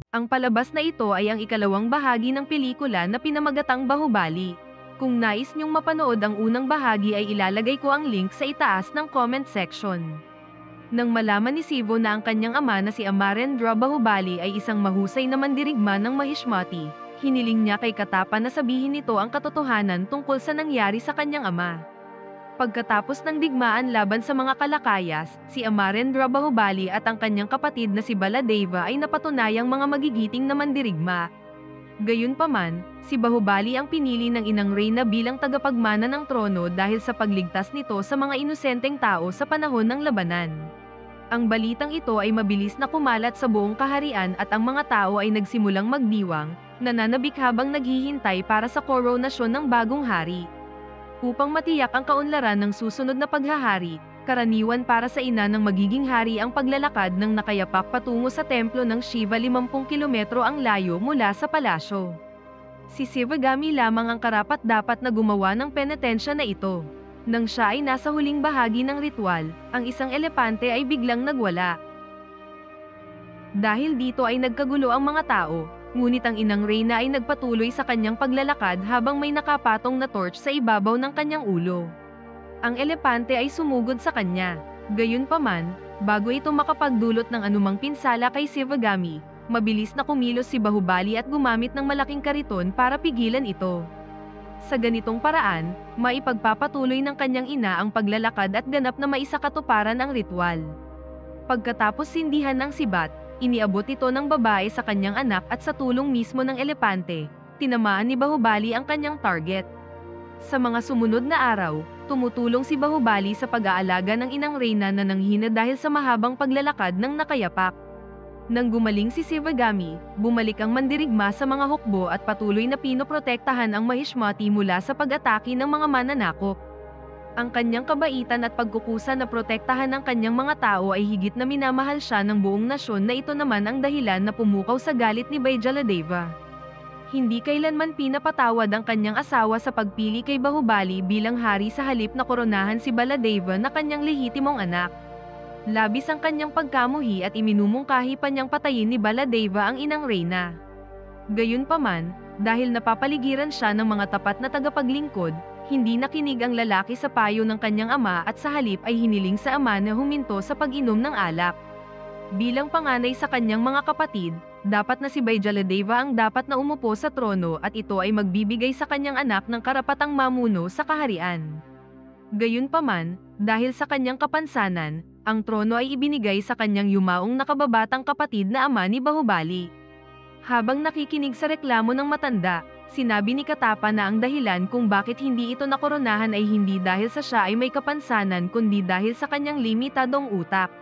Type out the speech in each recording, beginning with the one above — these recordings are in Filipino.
Ang palabas na ito ay ang ikalawang bahagi ng pelikula na pinamagatang Bahubali. Kung nais niyong mapanood ang unang bahagi ay ilalagay ko ang link sa itaas ng comment section. Nang malaman ni Sivo na ang kanyang ama na si Amarendra Bahubali ay isang mahusay na mandirigma ng Mahishmati, hiniling niya kay Katapa na sabihin nito ang katotohanan tungkol sa nangyari sa kanyang ama. Pagkatapos ng digmaan laban sa mga Kalakayas, si Amarendra Bahubali at ang kanyang kapatid na si Baladeva ay napatunayang mga magigiting na mandirigma. Gayunpaman, si Bahubali ang pinili ng Inang Reyna bilang tagapagmana ng trono dahil sa pagligtas nito sa mga inosenteng tao sa panahon ng labanan. Ang balitang ito ay mabilis na kumalat sa buong kaharian at ang mga tao ay nagsimulang magdiwang, nananabik habang naghihintay para sa koronasyon ng bagong hari. Upang matiyak ang kaunlaran ng susunod na paghahari, karaniwan para sa ina ng magiging hari ang paglalakad ng nakayapak patungo sa templo ng Shiva 50 kilometro ang layo mula sa palasyo. Si Shivagami lamang ang karapat-dapat na gumawa ng penitensya na ito. Nang siya ay nasa huling bahagi ng ritual, ang isang elepante ay biglang nagwala. Dahil dito ay nagkagulo ang mga tao, ngunit ang Inang Reyna ay nagpatuloy sa kanyang paglalakad habang may nakapatong na torch sa ibabaw ng kanyang ulo. Ang elepante ay sumugod sa kanya. Gayunpaman, bago ito makapagdulot ng anumang pinsala kay Shivagami, mabilis na kumilos si Bahubali at gumamit ng malaking kariton para pigilan ito. Sa ganitong paraan, maipagpapatuloy ng kanyang ina ang paglalakad at ganap na maisakatuparan ang ritual. Pagkatapos sindihan ng sibat, iniabot ito ng babae sa kanyang anak at sa tulong mismo ng elepante, tinamaan ni Bahubali ang kanyang target. Sa mga sumunod na araw, tumutulong si Bahubali sa pag-aalaga ng Inang Reyna na nanghina dahil sa mahabang paglalakad ng nakayapak. Nang gumaling si Shivagami, bumalik ang mandirigma sa mga hukbo at patuloy na pinoprotektahan ang Mahishmati mula sa pag-atake ng mga mananakop. Ang kanyang kabaitan at pagkukusa na protektahan ng kanyang mga tao ay higit na minamahal siya ng buong nasyon na ito naman ang dahilan na pumukaw sa galit ni Baijaladeva. Hindi kailanman pinapatawad ang kanyang asawa sa pagpili kay Bahubali bilang hari sa halip na koronahan si Baladeva na kanyang lehitimong anak. Labis ang kanyang pagkamuhi at iminumungkahi pa niyang patayin ni Baladeva ang Inang Reyna. Gayunpaman, dahil napapaligiran siya ng mga tapat na tagapaglingkod, hindi nakinig ang lalaki sa payo ng kanyang ama at sa halip ay hiniling sa ama na huminto sa pag-inom ng alak. Bilang panganay sa kanyang mga kapatid, dapat na si Baijaladeva ang dapat na umupo sa trono at ito ay magbibigay sa kanyang anak ng karapatang mamuno sa kaharian. Gayunpaman, dahil sa kanyang kapansanan, ang trono ay ibinigay sa kanyang yumaong nakababatang kapatid na ama ni Bahubali. Habang nakikinig sa reklamo ng matanda, sinabi ni Katapa na ang dahilan kung bakit hindi ito nakoronahan ay hindi dahil sa siya ay may kapansanan kundi dahil sa kanyang limitadong utak.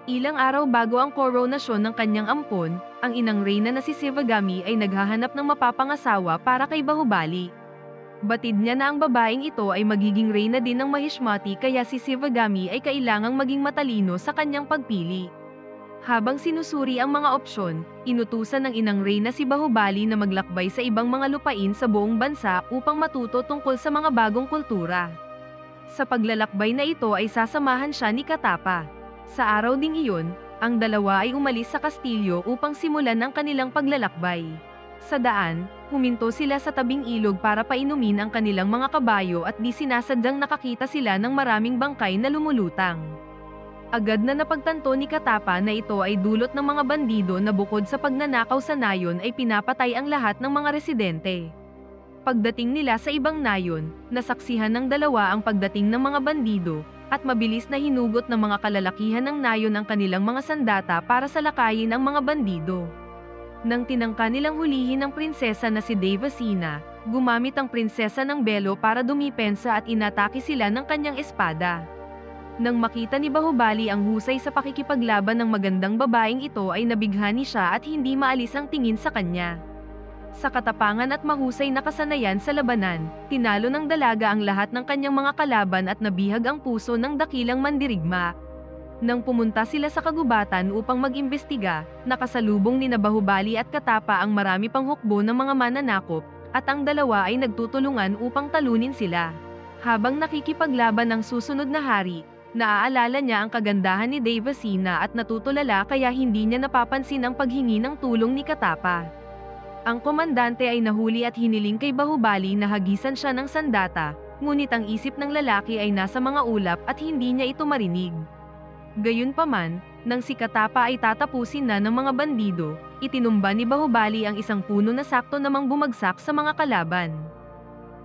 Ilang araw bago ang koronasyon ng kanyang ampon, ang Inang Reyna na si Shivagami ay naghahanap ng mapapangasawa para kay Bahubali. Batid niya na ang babaeng ito ay magiging reyna din ng Mahishmati kaya si Shivagami ay kailangang maging matalino sa kanyang pagpili. Habang sinusuri ang mga opsyon, inutusan ng Inang Reyna si Bahubali na maglakbay sa ibang mga lupain sa buong bansa upang matuto tungkol sa mga bagong kultura. Sa paglalakbay na ito ay sasamahan siya ni Katapa. Sa araw ding iyon, ang dalawa ay umalis sa kastilyo upang simulan ang kanilang paglalakbay. Sa daan, huminto sila sa tabing ilog para painumin ang kanilang mga kabayo at di sinasadyang nakakita sila ng maraming bangkay na lumulutang. Agad na napagtanto ni Katapa na ito ay dulot ng mga bandido na bukod sa pagnanakaw sa nayon ay pinapatay ang lahat ng mga residente. Pagdating nila sa ibang nayon, nasaksihan ng dalawa ang pagdating ng mga bandido, at mabilis na hinugot ng mga kalalakihan ng nayon ang kanilang mga sandata para salakayin ang mga bandido. Nang tinangka nilang hulihin ang prinsesa na si Devasina, gumamit ang prinsesa ng belo para dumipensa at inatake sila ng kanyang espada. Nang makita ni Bahubali ang husay sa pakikipaglaban ng magandang babaeng ito ay nabighani siya at hindi maalis ang tingin sa kanya. Sa katapangan at mahusay na kasanayan sa labanan, tinalo ng dalaga ang lahat ng kanyang mga kalaban at nabihag ang puso ng dakilang mandirigma. Nang pumunta sila sa kagubatan upang mag-imbestiga, nakasalubong ni Bahubali at Katapa ang marami pang hukbo ng mga mananakop, at ang dalawa ay nagtutulungan upang talunin sila. Habang nakikipaglaban ang susunod na hari, Naaalala niya ang kagandahan ni Devasena at natutulala kaya hindi niya napapansin ang paghingi ng tulong ni Katapa. Ang komandante ay nahuli at hiniling kay Bahubali na hagisan siya ng sandata, ngunit ang isip ng lalaki ay nasa mga ulap at hindi niya ito marinig. Gayunpaman, nang si Katapa ay tatapusin na ng mga bandido, itinumba ni Bahubali ang isang puno na sakto namang bumagsak sa mga kalaban.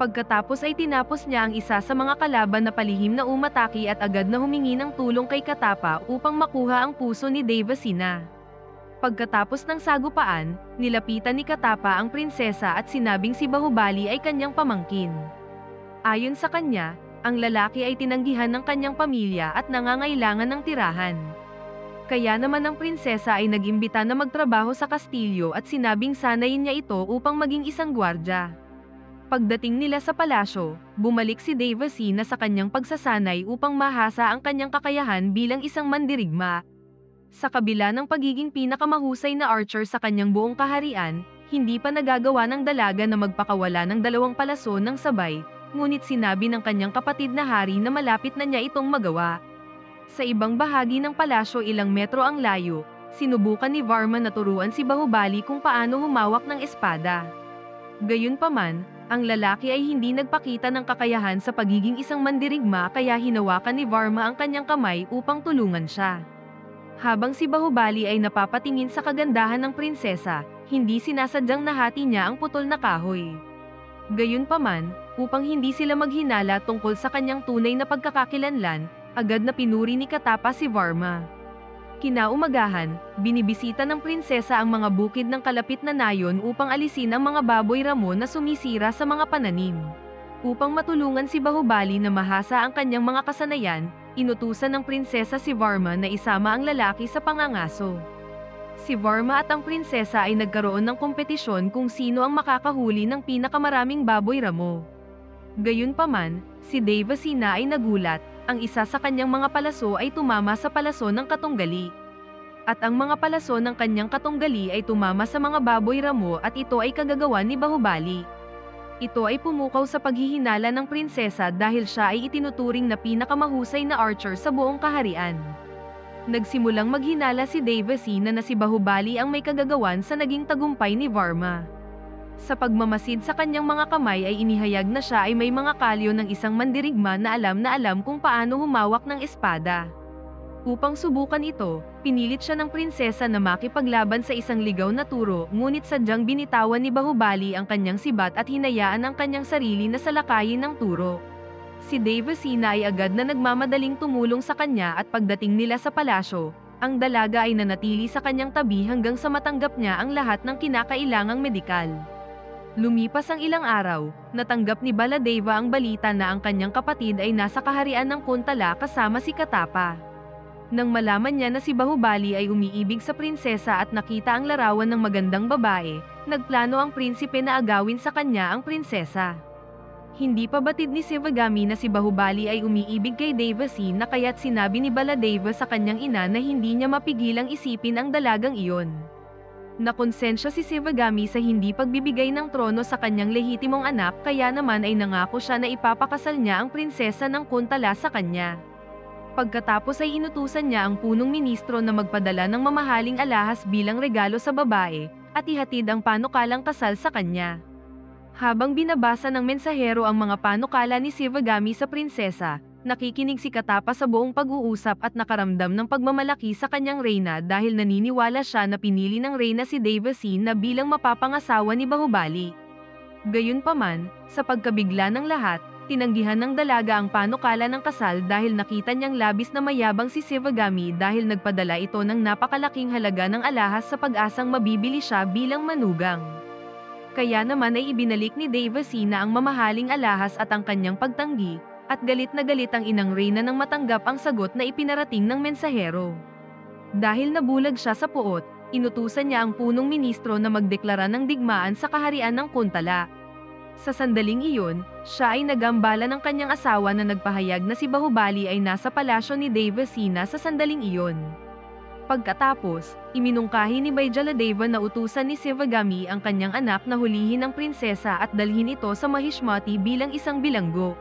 Pagkatapos ay tinapos niya ang isa sa mga kalaban na palihim na umatake at agad na humingi ng tulong kay Katapa upang makuha ang puso ni Devasena. Pagkatapos ng sagupaan, nilapitan ni Katapa ang prinsesa at sinabing si Bahubali ay kanyang pamangkin. Ayon sa kanya, ang lalaki ay tinanggihan ng kanyang pamilya at nangangailangan ng tirahan. Kaya naman ang prinsesa ay nag-imbita na magtrabaho sa kastilyo at sinabing sanayin niya ito upang maging isang gwardya. Pagdating nila sa palasyo, bumalik si Devasena sa kanyang pagsasanay upang mahasa ang kanyang kakayahan bilang isang mandirigma. Sa kabila ng pagiging pinakamahusay na archer sa kanyang buong kaharian, hindi pa nagagawa ng dalaga na magpakawala ng 2 palaso ng sabay, ngunit sinabi ng kanyang kapatid na hari na malapit na niya itong magawa. Sa ibang bahagi ng palasyo ilang metro ang layo, sinubukan ni Varma na turuan si Bahubali kung paano humawak ng espada. Gayunpaman, ang lalaki ay hindi nagpakita ng kakayahan sa pagiging isang mandirigma kaya hinawakan ni Varma ang kanyang kamay upang tulungan siya. Habang si Bahubali ay napapatingin sa kagandahan ng prinsesa, hindi sinasadyang nahati niya ang putol na kahoy. Gayunpaman, upang hindi sila maghinala tungkol sa kanyang tunay na pagkakakilanlan, agad na pinuri ni Katapa si Varma. Kinaumagahan, binibisita ng prinsesa ang mga bukid ng kalapit na nayon upang alisin ang mga baboy ramo na sumisira sa mga pananim. Upang matulungan si Bahubali na mahasa ang kanyang mga kasanayan, inutusan ng prinsesa si Varma na isama ang lalaki sa pangangaso. Si Varma at ang prinsesa ay nagkaroon ng kompetisyon kung sino ang makakahuli ng pinakamaraming baboy ramo. Gayunpaman, si Devasena ay nagulat, ang isa sa kanyang mga palaso ay tumama sa palaso ng katunggali. At ang mga palaso ng kanyang katunggali ay tumama sa mga baboy ramo at ito ay kagagawan ni Bahubali. Ito ay pumukaw sa paghihinala ng prinsesa dahil siya ay itinuturing na pinakamahusay na archer sa buong kaharian. Nagsimulang maghinala si Devasena na si Bahubali ang may kagagawan sa naging tagumpay ni Varma. Sa pagmamasid sa kanyang mga kamay ay inihayag na siya ay may mga kalyo ng isang mandirigma na alam kung paano humawak ng espada. Upang subukan ito, pinilit siya ng prinsesa na makipaglaban sa isang ligaw na turo, ngunit sadyang binitawan ni Bahubali ang kanyang sibat at hinayaan ang kanyang sarili na salakayin ng turo. Si Devasena ay agad na nagmamadaling tumulong sa kanya at pagdating nila sa palasyo, ang dalaga ay nanatili sa kanyang tabi hanggang sa matanggap niya ang lahat ng kinakailangang medikal. Lumipas ang ilang araw, natanggap ni Baladeva ang balita na ang kanyang kapatid ay nasa kaharian ng Kuntala kasama si Katapa. Nang malaman niya na si Bahubali ay umiibig sa prinsesa at nakita ang larawan ng magandang babae, nagplano ang prinsipe na agawin sa kanya ang prinsesa. Hindi pa batid ni Shivagami na si Bahubali ay umiibig kay Devasena kaya't sinabi ni Baladeva sa kanyang ina na hindi niya mapigilang isipin ang dalagang iyon. Nakonsensya si Shivagami sa hindi pagbibigay ng trono sa kanyang lehitimong anak kaya naman ay nangako siya na ipapakasal niya ang prinsesa ng Kuntala sa kanya. Pagkatapos ay inutusan niya ang punong ministro na magpadala ng mamahaling alahas bilang regalo sa babae, at ihatid ang panukalang kasal sa kanya. Habang binabasa ng mensahero ang mga panukala ni Shivagami sa prinsesa, nakikinig si Katapa sa buong pag-uusap at nakaramdam ng pagmamalaki sa kanyang reyna dahil naniniwala siya na pinili ng reyna si Devasena bilang mapapangasawa ni Bahubali. Gayunpaman, sa pagkabigla ng lahat, tinanggihan ng dalaga ang panukala ng kasal dahil nakita niyang labis na mayabang si Shivagami dahil nagpadala ito ng napakalaking halaga ng alahas sa pag-asang mabibili siya bilang manugang. Kaya naman ay ibinalik ni Devasena ang mamahaling alahas at ang kanyang pagtanggi, at galit na galit ang inang reyna nang matanggap ang sagot na ipinarating ng mensahero. Dahil nabulag siya sa puot, inutusan niya ang punong ministro na magdeklara ng digmaan sa kaharian ng Kuntala. Sa sandaling iyon, siya ay nagambala ng kanyang asawa na nagpahayag na si Bahubali ay nasa palasyo ni Devasena sa sandaling iyon. Pagkatapos, iminungkahi ni Baijaladeva na utusan ni Shivagami ang kanyang anak na hulihin ang prinsesa at dalhin ito sa Mahishmati bilang isang bilanggo.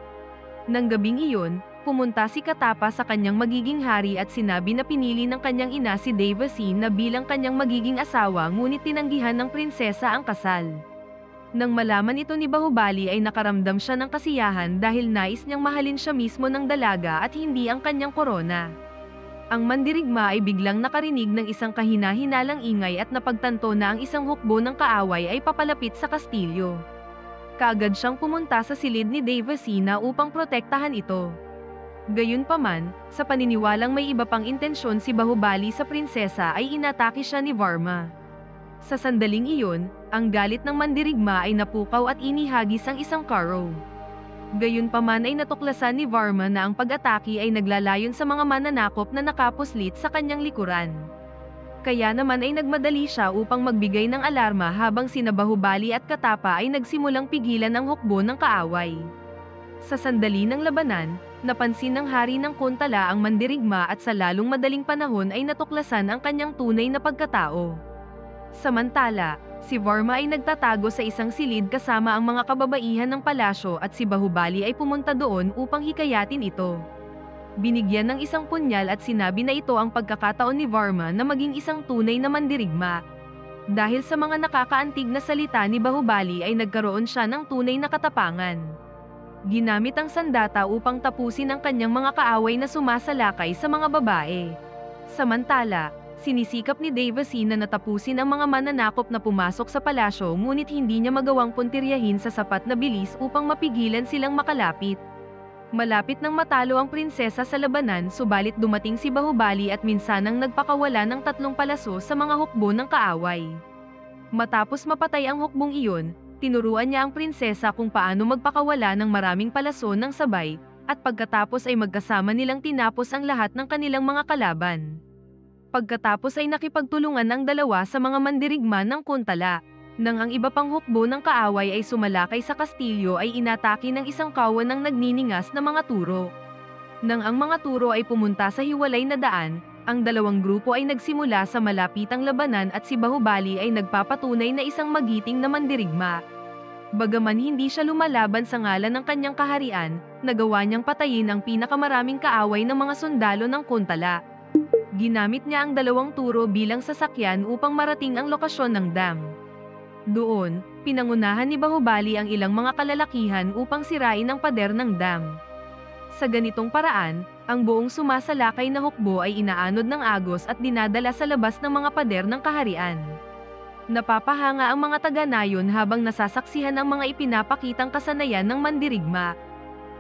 Nang gabing iyon, pumunta si Katapa sa kanyang magiging hari at sinabi na pinili ng kanyang ina si Devassi na bilang kanyang magiging asawa ngunit tinanggihan ng prinsesa ang kasal. Nang malaman ito ni Bahubali ay nakaramdam siya ng kasiyahan dahil nais niyang mahalin siya mismo ng dalaga at hindi ang kanyang korona. Ang mandirigma ay biglang nakarinig ng isang kahina-hinalang ingay at napagtanto na ang isang hukbo ng kaaway ay papalapit sa kastilyo. Kaagad siyang pumunta sa silid ni Devassi upang protektahan ito. Gayunpaman, sa paniniwalang may iba pang intensyon si Bahubali sa prinsesa ay inatake siya ni Varma. Sa sandaling iyon, ang galit ng mandirigma ay napukaw at inihagis ang isang karo. Gayunpaman ay natuklasan ni Varma na ang pag-atake ay naglalayon sa mga mananakop na nakapuslit sa kanyang likuran. Kaya naman ay nagmadali siya upang magbigay ng alarma habang sina Bahubali at Katapa ay nagsimulang pigilan ang hukbo ng kaaway. Sa sandali ng labanan, napansin ng hari ng Kuntala ang mandirigma at sa lalong madaling panahon ay natuklasan ang kanyang tunay na pagkatao. Samantala, si Varma ay nagtatago sa isang silid kasama ang mga kababaihan ng palasyo at si Bahubali ay pumunta doon upang hikayatin ito. Binigyan ng isang punyal at sinabi na ito ang pagkakataon ni Varma na maging isang tunay na mandirigma. Dahil sa mga nakakaantig na salita ni Bahubali ay nagkaroon siya ng tunay na katapangan. Ginamit ang sandata upang tapusin ang kanyang mga kaaway na sumasalakay sa mga babae. Samantala, sinisikap ni Devassi na natapusin ang mga mananakop na pumasok sa palasyo ngunit hindi niya magawang puntiryahin sa sapat na bilis upang mapigilan silang makalapit. Malapit nang matalo ang prinsesa sa labanan subalit dumating si Bahubali at minsanang nagpakawala ng 3 palaso sa mga hukbo ng kaaway. Matapos mapatay ang hukbong iyon, tinuruan niya ang prinsesa kung paano magpakawala ng maraming palaso ng sabay, at pagkatapos ay magkasama nilang tinapos ang lahat ng kanilang mga kalaban. Pagkatapos ay nakipagtulungan ang dalawa sa mga mandirigma ng Kuntala. Nang ang iba pang hukbo ng kaaway ay sumalakay sa kastilyo ay inatake ng isang kawan ng nagniningas na mga turo. Nang ang mga turo ay pumunta sa hiwalay na daan, ang dalawang grupo ay nagsimula sa malapitang labanan at si Bahubali ay nagpapatunay na isang magiting na mandirigma. Bagaman hindi siya lumalaban sa ngalan ng kanyang kaharian, nagawa niyang patayin ang pinakamaraming kaaway ng mga sundalo ng Kuntala. Ginamit niya ang 2 turo bilang sasakyan upang marating ang lokasyon ng dam. Doon, pinangunahan ni Bahubali ang ilang mga kalalakihan upang sirain ang pader ng dam. Sa ganitong paraan, ang buong sumasalakay na hukbo ay inaanod ng agos at dinadala sa labas ng mga pader ng kaharian. Napapahanga ang mga taga-nayon habang nasasaksihan ang mga ipinapakitang kasanayan ng mandirigma.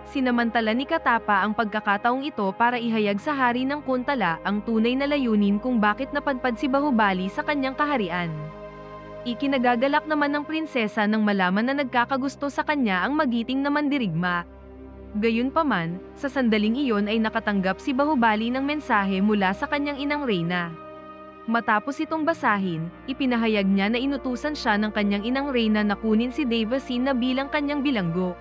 Sinamantala ni Katapa ang pagkakataong ito para ihayag sa hari ng Kuntala ang tunay na layunin kung bakit napadpad si Bahubali sa kanyang kaharian. Ikinagagalak naman ng prinsesa nang malaman na nagkakagusto sa kanya ang magiting na mandirigma. Gayunpaman, sa sandaling iyon ay nakatanggap si Bahubali ng mensahe mula sa kanyang inang Reyna. Matapos itong basahin, ipinahayag niya na inutusan siya ng kanyang inang Reyna na kunin si Devassi na bilang kanyang bilanggo.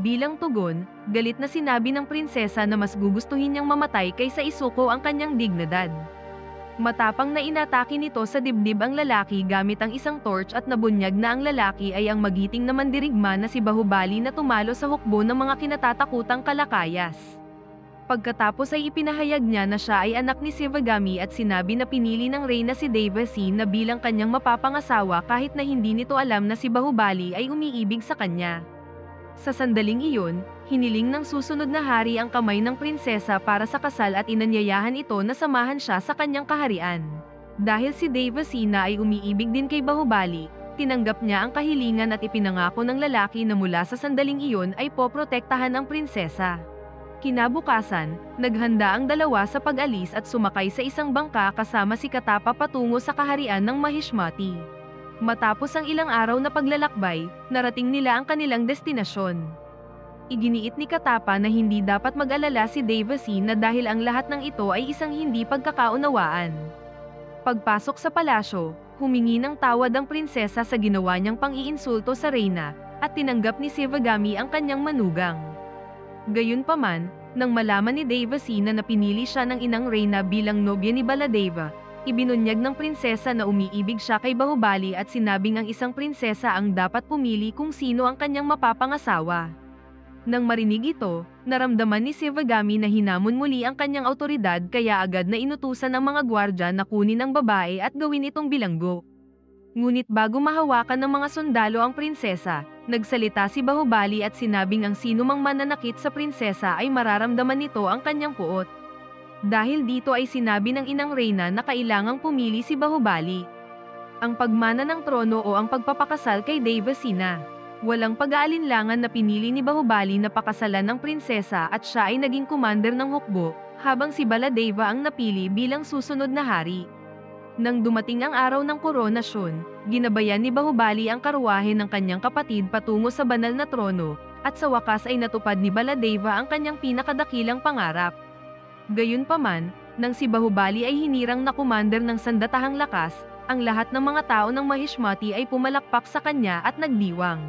Bilang tugon, galit na sinabi ng prinsesa na mas gugustuhin niyang mamatay kaysa isuko ang kanyang dignidad. Matapang na inatake nito sa dibdib ang lalaki gamit ang isang torch at nabunyag na ang lalaki ay ang magiting na mandirigma na si Bahubali na tumalo sa hukbo ng mga kinatatakutang kalakayas. Pagkatapos ay ipinahayag niya na siya ay anak ni Shivagami at sinabi na pinili ng Reyna si Devassi na bilang kanyang mapapangasawa kahit na hindi nito alam na si Bahubali ay umiibig sa kanya. Sa sandaling iyon, hiniling ng susunod na hari ang kamay ng prinsesa para sa kasal at inanyayahan ito na samahan siya sa kanyang kaharian. Dahil si Devassi ay umiibig din kay Bahubali, tinanggap niya ang kahilingan at ipinangako ng lalaki na mula sa sandaling iyon ay poprotektahan ang prinsesa. Kinabukasan, naghanda ang dalawa sa pag-alis at sumakay sa isang bangka kasama si Katapa patungo sa kaharian ng Mahishmati. Matapos ang ilang araw na paglalakbay, narating nila ang kanilang destinasyon. Iginiit ni Katapa na hindi dapat mag-alala si Devassi na dahil ang lahat ng ito ay isang hindi pagkakaunawaan. Pagpasok sa palasyo, humingi ng tawad ang prinsesa sa ginawa niyang pang-iinsulto sa Reyna, at tinanggap ni Shivagami ang kanyang manugang. Gayunpaman, nang malaman ni Devassi na napinili siya ng inang Reyna bilang nobya ni Baladeva, ibinunyag ng prinsesa na umiibig siya kay Bahubali at sinabing ang isang prinsesa ang dapat pumili kung sino ang kanyang mapapangasawa. Nang marinig ito, naramdaman ni Shivagami na hinamon muli ang kanyang awtoridad kaya agad na inutusan ng mga gwardya na kunin ang babae at gawin itong bilanggo. Ngunit bago mahawakan ng mga sundalo ang prinsesa, nagsalita si Bahubali at sinabing ang sinumang mananakit sa prinsesa ay mararamdaman nito ang kanyang puot. Dahil dito ay sinabi ng inang reyna na kailangang pumili si Bahubali. Ang pagmana ng trono o ang pagpapakasal kay Devasena. Walang pag-aalinlangan na pinili ni Bahubali na pakasalan ng prinsesa at siya ay naging commander ng hukbo, habang si Baladeva ang napili bilang susunod na hari. Nang dumating ang araw ng koronasyon, ginabayan ni Bahubali ang karwahe ng kanyang kapatid patungo sa banal na trono, at sa wakas ay natupad ni Baladeva ang kanyang pinakadakilang pangarap. Gayunpaman, nang si Bahubali ay hinirang na commander ng sandatahang lakas, ang lahat ng mga tao ng Mahishmati ay pumalakpak sa kanya at nagdiwang.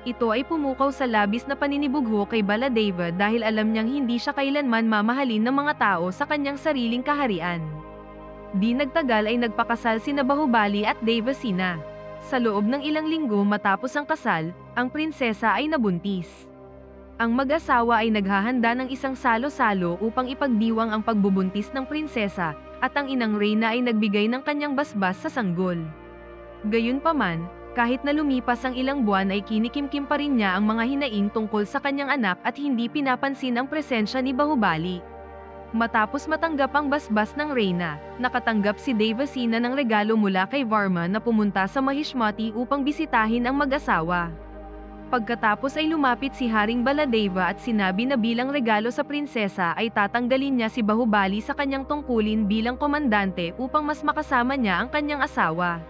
Ito ay pumukaw sa labis na paninibugho kay Baladeva dahil alam niyang hindi siya kailanman mamahalin ng mga tao sa kanyang sariling kaharian. Di nagtagal ay nagpakasal sina Bahubali at Devasena. Sa loob ng ilang linggo matapos ang kasal, ang prinsesa ay nabuntis. Ang mag-asawa ay naghahanda ng isang salo-salo upang ipagdiwang ang pagbubuntis ng prinsesa, at ang inang reyna ay nagbigay ng kanyang basbas sa sanggol. Gayunpaman, kahit na lumipas ang ilang buwan ay kinikimkim pa rin niya ang mga hinaing tungkol sa kanyang anak at hindi pinapansin ang presensya ni Bahubali. Matapos matanggap ang basbas ng reyna, nakatanggap si Devasena ng regalo mula kay Varma na pumunta sa Mahishmati upang bisitahin ang mag-asawa. Pagkatapos ay lumapit si Haring Baladeva at sinabi na bilang regalo sa prinsesa ay tatanggalin niya si Bahubali sa kanyang tungkulin bilang komandante upang mas makasama niya ang kanyang asawa.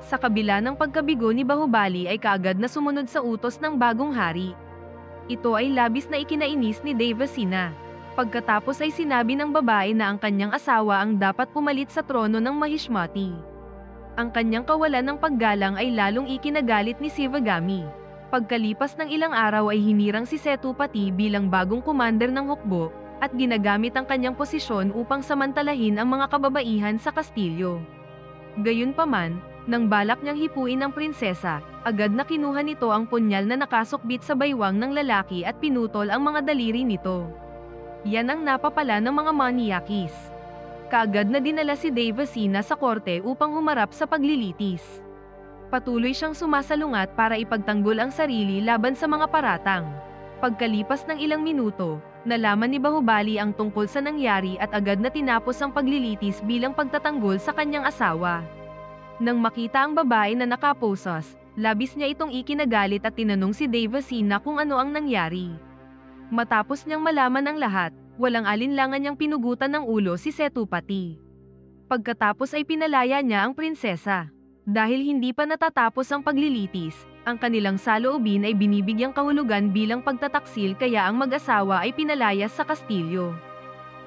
Sa kabila ng pagkabigo ni Bahubali ay kaagad na sumunod sa utos ng bagong hari. Ito ay labis na ikinainis ni Devasena. Pagkatapos ay sinabi ng babae na ang kanyang asawa ang dapat pumalit sa trono ng Mahishmati. Ang kanyang kawalan ng paggalang ay lalong ikinagalit ni Shivagami. Pagkalipas ng ilang araw ay hinirang si Setupati bilang bagong commander ng hukbo, at ginagamit ang kanyang posisyon upang samantalahin ang mga kababaihan sa kastilyo. Gayunpaman, nang balak niyang hipuin ang prinsesa, agad na kinuha nito ang punyal na nakasukbit sa baywang ng lalaki at pinutol ang mga daliri nito. Yan ang napapala ng mga maniakis. Kaagad na dinala si Devasena sa korte upang humarap sa paglilitis. Patuloy siyang sumasalungat para ipagtanggol ang sarili laban sa mga paratang. Pagkalipas ng ilang minuto, nalaman ni Bahubali ang tungkol sa nangyari at agad na tinapos ang paglilitis bilang pagtatanggol sa kanyang asawa. Nang makita ang babae na nakaposas, labis niya itong ikinagalit at tinanong si Devasena kung ano ang nangyari. Matapos niyang malaman ang lahat, walang alinlangan niyang pinugutan ng ulo si Setupati. Pagkatapos ay pinalaya niya ang prinsesa. Dahil hindi pa natatapos ang paglilitis, ang kanilang saloobin ay binibigyang kahulugan bilang pagtataksil kaya ang mag-asawa ay pinalayas sa kastilyo.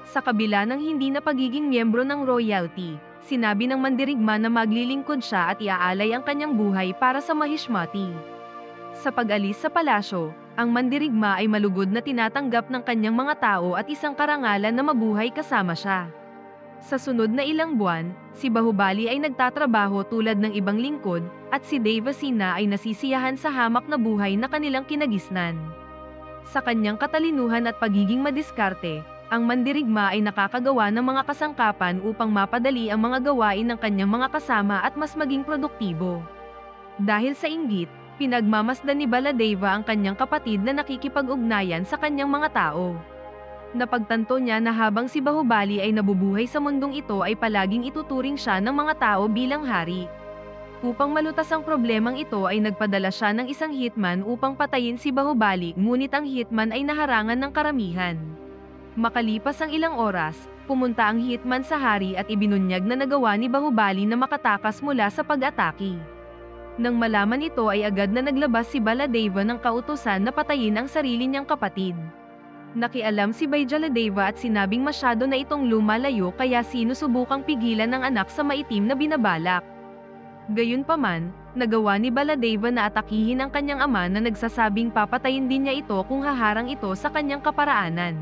Sa kabila ng hindi na pagiging miyembro ng royalty, sinabi ng mandirigma na maglilingkod siya at iaalay ang kanyang buhay para sa Mahishmati. Sa pag-alis sa palasyo, ang mandirigma ay malugod na tinatanggap ng kanyang mga tao at isang karangalan na mabuhay kasama siya. Sa sunod na ilang buwan, si Bahubali ay nagtatrabaho tulad ng ibang lingkod, at si Devasena ay nasisiyahan sa hamak na buhay na kanilang kinagisnan. Sa kanyang katalinuhan at pagiging madiskarte, ang mandirigma ay nakakagawa ng mga kasangkapan upang mapadali ang mga gawain ng kanyang mga kasama at mas maging produktibo. Dahil sa inggit, pinagmamasdan ni Baladeva ang kanyang kapatid na nakikipag-ugnayan sa kanyang mga tao. Napagtanto niya na habang si Bahubali ay nabubuhay sa mundong ito ay palaging ituturing siya ng mga tao bilang hari. Upang malutas ang problemang ito ay nagpadala siya ng isang hitman upang patayin si Bahubali, ngunit ang hitman ay naharangan ng karamihan. Makalipas ang ilang oras, pumunta ang hitman sa hari at ibinunyag na nagawa ni Bahubali na makatakas mula sa pag-atake. Nang malaman ito ay agad na naglabas si Baladeva ng kautusan na patayin ang sarili niyang kapatid. Nakialam si Baijaladeva at sinabing masyado na itong lumalayo kaya sinusubukang pigilan ng anak sa maitim na binabalak. Gayunpaman, nagawa ni Baladeva na atakihin ang kanyang ama na nagsasabing papatayin din niya ito kung haharang ito sa kanyang kaparaanan.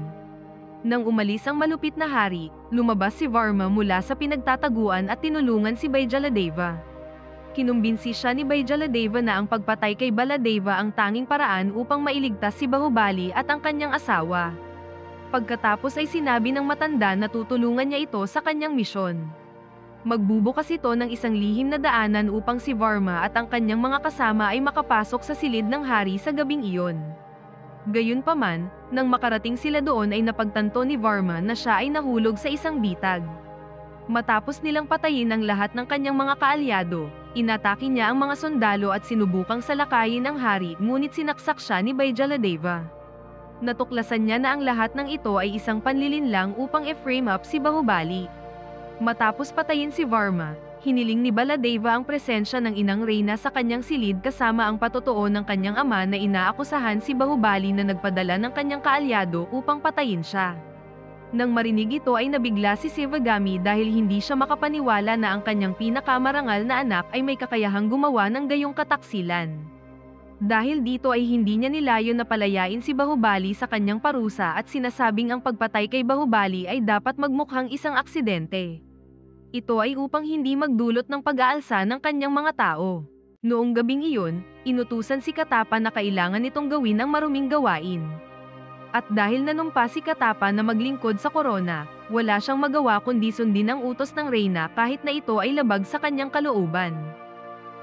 Nang umalis ang malupit na hari, lumabas si Varma mula sa pinagtataguan at tinulungan si Baijaladeva. Kinumbinsi siya ni Vijaladeva na ang pagpatay kay Baladeva ang tanging paraan upang mailigtas si Bahubali at ang kanyang asawa. Pagkatapos ay sinabi ng matanda na tutulungan niya ito sa kanyang misyon. Magbubukas ito ng isang lihim na daanan upang si Varma at ang kanyang mga kasama ay makapasok sa silid ng hari sa gabing iyon. Gayunpaman, nang makarating sila doon ay napagtanto ni Varma na siya ay nahulog sa isang bitag. Matapos nilang patayin ang lahat ng kanyang mga kaalyado, inatake niya ang mga sundalo at sinubukang salakayin ang hari, ngunit sinaksak siya ni Vijaladeva. Natuklasan niya na ang lahat ng ito ay isang panlilinlang upang i-frame up si Bahubali. Matapos patayin si Varma, hiniling ni Baladeva ang presensya ng inang Reyna sa kanyang silid kasama ang patotoo ng kanyang ama na inaakusahan si Bahubali na nagpadala ng kanyang kaalyado upang patayin siya. Nang marinig ito ay nabigla si Sivagami dahil hindi siya makapaniwala na ang kanyang pinakamarangal na anak ay may kakayahang gumawa ng gayong kataksilan. Dahil dito ay hindi niya nilayon na palayain si Bahubali sa kanyang parusa at sinasabing ang pagpatay kay Bahubali ay dapat magmukhang isang aksidente. Ito ay upang hindi magdulot ng pag-aalsa ng kanyang mga tao. Noong gabing iyon, inutusan si Katapa na kailangan itong gawin ang maruming gawain. At dahil nanumpa si Katapa na maglingkod sa korona, wala siyang magawa kundi sundin ang utos ng Reyna kahit na ito ay labag sa kanyang kalooban.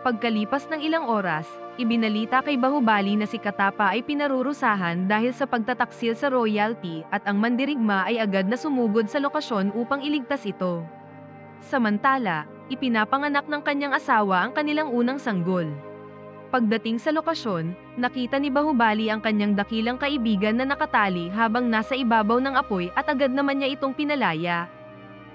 Pagkalipas ng ilang oras, ibinalita kay Bahubali na si Katapa ay pinarurusahan dahil sa pagtataksil sa royalty at ang mandirigma ay agad na sumugod sa lokasyon upang iligtas ito. Samantala, ipinapanganak ng kanyang asawa ang kanilang unang sanggol. Pagdating sa lokasyon, nakita ni Bahubali ang kanyang dakilang kaibigan na nakatali habang nasa ibabaw ng apoy at agad naman niya itong pinalaya.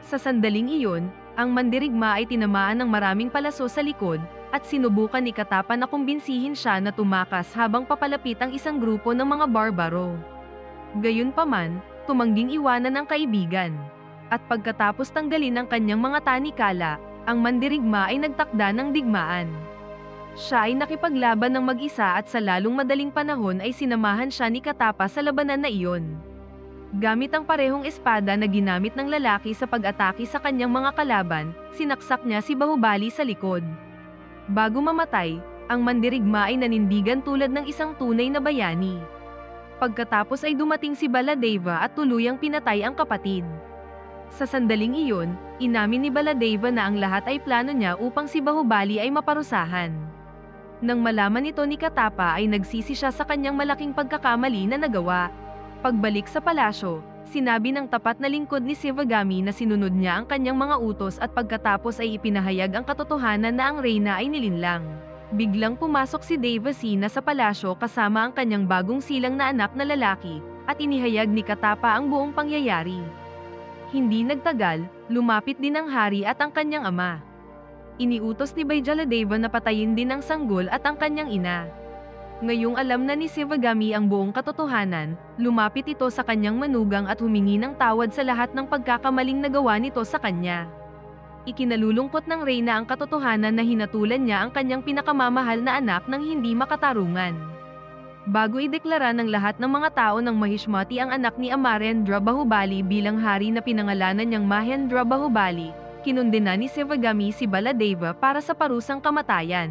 Sa sandaling iyon, ang mandirigma ay tinamaan ng maraming palaso sa likod, at sinubukan ni Katapa na kumbinsihin siya na tumakas habang papalapit ang isang grupo ng mga barbaro. Gayunpaman, tumangging iwanan ang kaibigan. At pagkatapos tanggalin ang kanyang mga tanikala, ang mandirigma ay nagtakda ng digmaan. Siya ay nakipaglaban ng mag-isa at sa lalong madaling panahon ay sinamahan siya ni Katapa sa labanan na iyon. Gamit ang parehong espada na ginamit ng lalaki sa pag-atake sa kanyang mga kalaban, sinaksak niya si Bahubali sa likod. Bago mamatay, ang mandirigma ay nanindigan tulad ng isang tunay na bayani. Pagkatapos ay dumating si Baladeva at tuluyang pinatay ang kapatid. Sa sandaling iyon, inamin ni Baladeva na ang lahat ay plano niya upang si Bahubali ay maparusahan. Nang malaman ito ni Katapa ay nagsisi siya sa kanyang malaking pagkakamali na nagawa. Pagbalik sa palasyo, sinabi ng tapat na lingkod ni Sivagami na sinunod niya ang kanyang mga utos at pagkatapos ay ipinahayag ang katotohanan na ang Reyna ay nilinlang. Biglang pumasok si Devasena sa palasyo kasama ang kanyang bagong silang na anak na lalaki, at inihayag ni Katapa ang buong pangyayari. Hindi nagtagal, lumapit din ang hari at ang kanyang ama. Iniutos ni Vijaladeva na patayin din ang sanggol at ang kanyang ina. Ngayong alam na ni Sivagami ang buong katotohanan, lumapit ito sa kanyang manugang at humingi ng tawad sa lahat ng pagkakamaling nagawa nito sa kanya. Ikinalulungkot ng Reyna ang katotohanan na hinatulan niya ang kanyang pinakamamahal na anak ng hindi makatarungan. Bago ideklara ng lahat ng mga tao ng Mahishmati ang anak ni Amarendra Bahubali bilang hari na pinangalanan niyang Mahendra Bahubali, kinundena ni Sivagami si Baladeva para sa parusang kamatayan.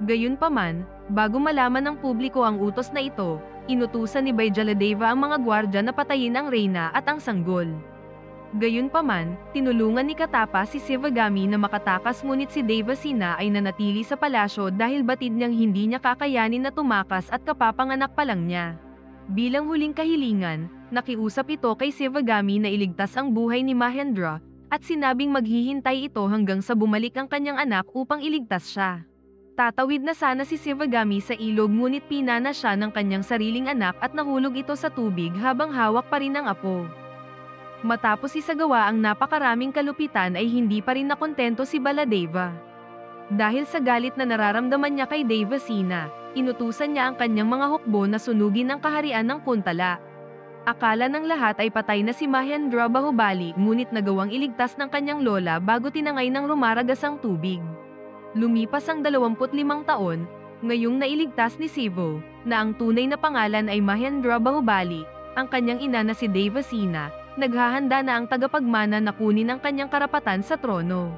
Gayunpaman, bago malaman ng publiko ang utos na ito, inutusan ni Vijaladeva ang mga gwardya na patayin ang Reyna at ang sanggol. Gayunpaman, tinulungan ni Katapa si Sivagami na makatakas ngunit si Devasena ay nanatili sa palasyo dahil batid niyang hindi niya kakayanin na tumakas at kapapanganak pa lang niya. Bilang huling kahilingan, nakiusap ito kay Sivagami na iligtas ang buhay ni Mahendra, at sinabing maghihintay ito hanggang sa bumalik ang kanyang anak upang iligtas siya. Tatawid na sana si Sivagami sa ilog ngunit pinana siya ng kanyang sariling anak at nahulog ito sa tubig habang hawak pa rin ang apo. Matapos isagawa ang napakaraming kalupitan ay hindi pa rin nakontento si Baladeva. Dahil sa galit na nararamdaman niya kay Devasena, inutusan niya ang kanyang mga hukbo na sunugin ang kaharian ng Kuntala. Akala ng lahat ay patay na si Mahendra Bahubali ngunit nagawang iligtas ng kanyang lola bago tinangay ng rumaragas ang tubig. Lumipas ang 25 taon, ngayong nailigtas ni Sivo, na ang tunay na pangalan ay Mahendra Bahubali, ang kanyang ina na si Devasena, naghahanda na ang tagapagmana na kunin ang kanyang karapatan sa trono.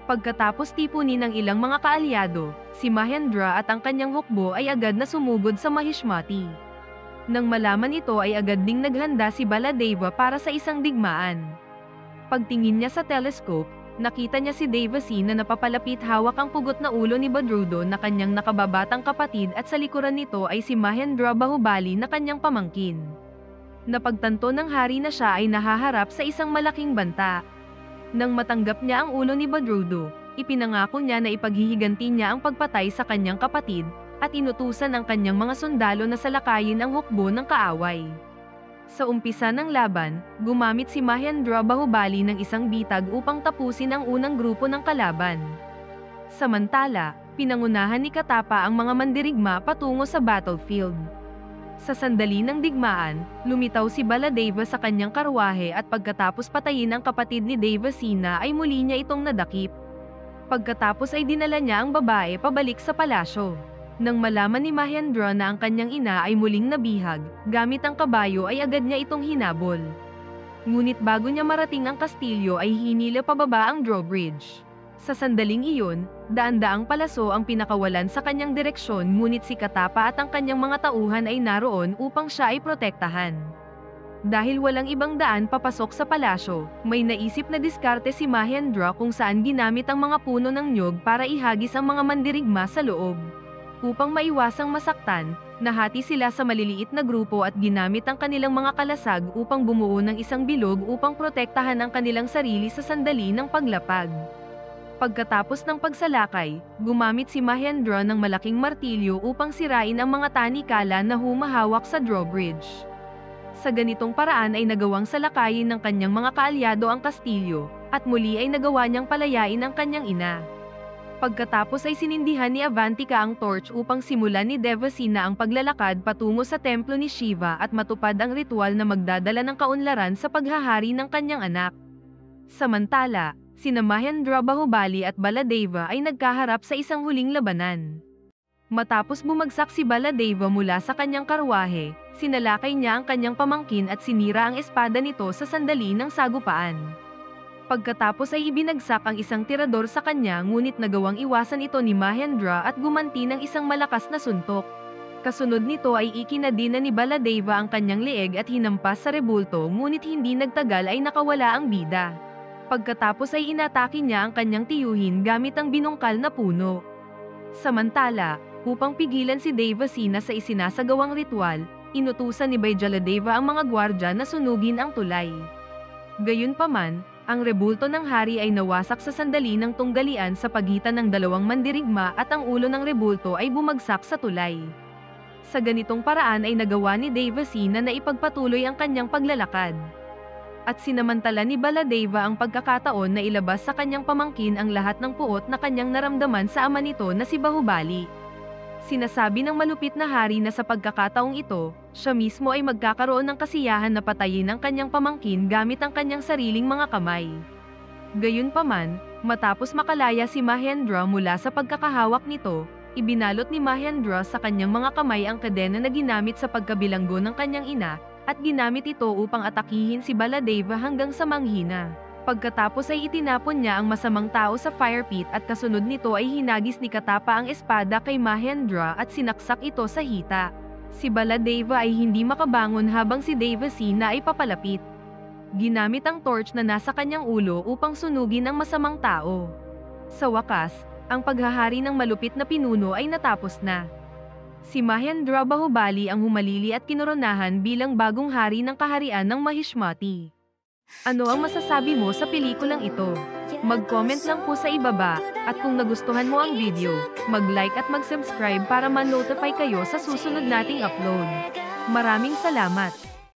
Pagkatapos tipunin ng ilang mga kaalyado, si Mahendra at ang kanyang hukbo ay agad na sumugod sa Mahishmati. Nang malaman ito ay agad ding naghanda si Baladeva para sa isang digmaan. Pagtingin niya sa telescope, nakita niya si Devasi na napapalapit hawak ang pugot na ulo ni Badrudo na kanyang nakababatang kapatid at sa likuran nito ay si Mahendra Bahubali na kanyang pamangkin. Napagtanto ng hari na siya ay nahaharap sa isang malaking banta. Nang matanggap niya ang ulo ni Badrudo, ipinangako niya na ipaghihiganti niya ang pagpatay sa kanyang kapatid, at inutusan ang kanyang mga sundalo na salakayin ang hukbo ng kaaway. Sa umpisa ng laban, gumamit si Mahendra Bahubali ng isang bitag upang tapusin ang unang grupo ng kalaban. Samantala, pinangunahan ni Katapa ang mga mandirigma patungo sa battlefield. Sa sandali ng digmaan, lumitaw si Baladeva sa kanyang karwahe at pagkatapos patayin ang kapatid ni Devasena ay muli niya itong nadakip. Pagkatapos ay dinala niya ang babae pabalik sa palasyo. Nang malaman ni Mahendra na ang kanyang ina ay muling nabihag, gamit ang kabayo ay agad niya itong hinabol. Ngunit bago niya marating ang kastilyo ay hinila pababa ang drawbridge. Sa sandaling iyon, daan-daang palaso ang pinakawalan sa kanyang direksyon ngunit si Katapa at ang kanyang mga tauhan ay naroon upang siya ay protektahan. Dahil walang ibang daan papasok sa palasyo, may naisip na diskarte si Mahendra kung saan ginamit ang mga puno ng nyog para ihagis ang mga mandirigma sa loob. Upang maiwasang masaktan, nahati sila sa maliliit na grupo at ginamit ang kanilang mga kalasag upang bumuo ng isang bilog upang protektahan ang kanilang sarili sa sandali ng paglapag. Pagkatapos ng pagsalakay, gumamit si Mahendra ng malaking martilyo upang sirain ang mga tanikala na humahawak sa drawbridge. Sa ganitong paraan ay nagawang salakayin ng kanyang mga kaalyado ang kastilyo, at muli ay nagawa niyang palayain ang kanyang ina. Pagkatapos ay sinindihan ni Avantika ang torch upang simulan ni Devasena ang paglalakad patungo sa templo ni Shiva at matupad ang ritual na magdadala ng kaunlaran sa paghahari ng kanyang anak. Samantala, sina Mahendra Bahubali at Baladeva ay nagkaharap sa isang huling labanan. Matapos bumagsak si Baladeva mula sa kanyang karwahe, sinalakay niya ang kanyang pamangkin at sinira ang espada nito sa sandali ng sagupaan. Pagkatapos ay ibinagsak ang isang tirador sa kanya ngunit nagawang iwasan ito ni Mahendra at gumanti ng isang malakas na suntok. Kasunod nito ay ikinadina ni Baladeva ang kanyang leeg at hinampas sa rebulto ngunit hindi nagtagal ay nakawala ang bida. Pagkatapos ay inatake niya ang kanyang tiyuhin gamit ang binungkal na puno. Samantala, upang pigilan si Devasena sa isinasagawang ritual, inutusan ni Baijaladeva ang mga gwardya na sunugin ang tulay. Gayunpaman, ang rebulto ng hari ay nawasak sa sandali ng tunggalian sa pagitan ng dalawang mandirigma at ang ulo ng rebulto ay bumagsak sa tulay. Sa ganitong paraan ay nagawa ni Devasena na ipagpatuloy ang kanyang paglalakad. At sinamantala ni Baladeva ang pagkakataon na ilabas sa kanyang pamangkin ang lahat ng puot na kanyang naramdaman sa ama nito na si Bahubali. Sinasabi ng malupit na hari na sa pagkakataong ito, siya mismo ay magkakaroon ng kasiyahan na patayin ang kanyang pamangkin gamit ang kanyang sariling mga kamay. Gayunpaman, matapos makalaya si Mahendra mula sa pagkakahawak nito, ibinalot ni Mahendra sa kanyang mga kamay ang kadena na ginamit sa pagkabilanggo ng kanyang ina, at ginamit ito upang atakihin si Baladeva hanggang sa manghina. Pagkatapos ay itinapon niya ang masamang tao sa fire pit at kasunod nito ay hinagis ni Katapa ang espada kay Mahendra at sinaksak ito sa hita. Si Baladeva ay hindi makabangon habang si Devasena ay papalapit. Ginamit ang torch na nasa kanyang ulo upang sunugin ang masamang tao. Sa wakas, ang paghahari ng malupit na pinuno ay natapos na. Si Mahendra Bahubali ang humalili at kinoronahan bilang bagong hari ng kaharian ng Mahishmati. Ano ang masasabi mo sa pelikulang ito? Mag-comment lang po sa ibaba, at kung nagustuhan mo ang video, mag-like at mag-subscribe para ma-notify kayo sa susunod nating upload. Maraming salamat!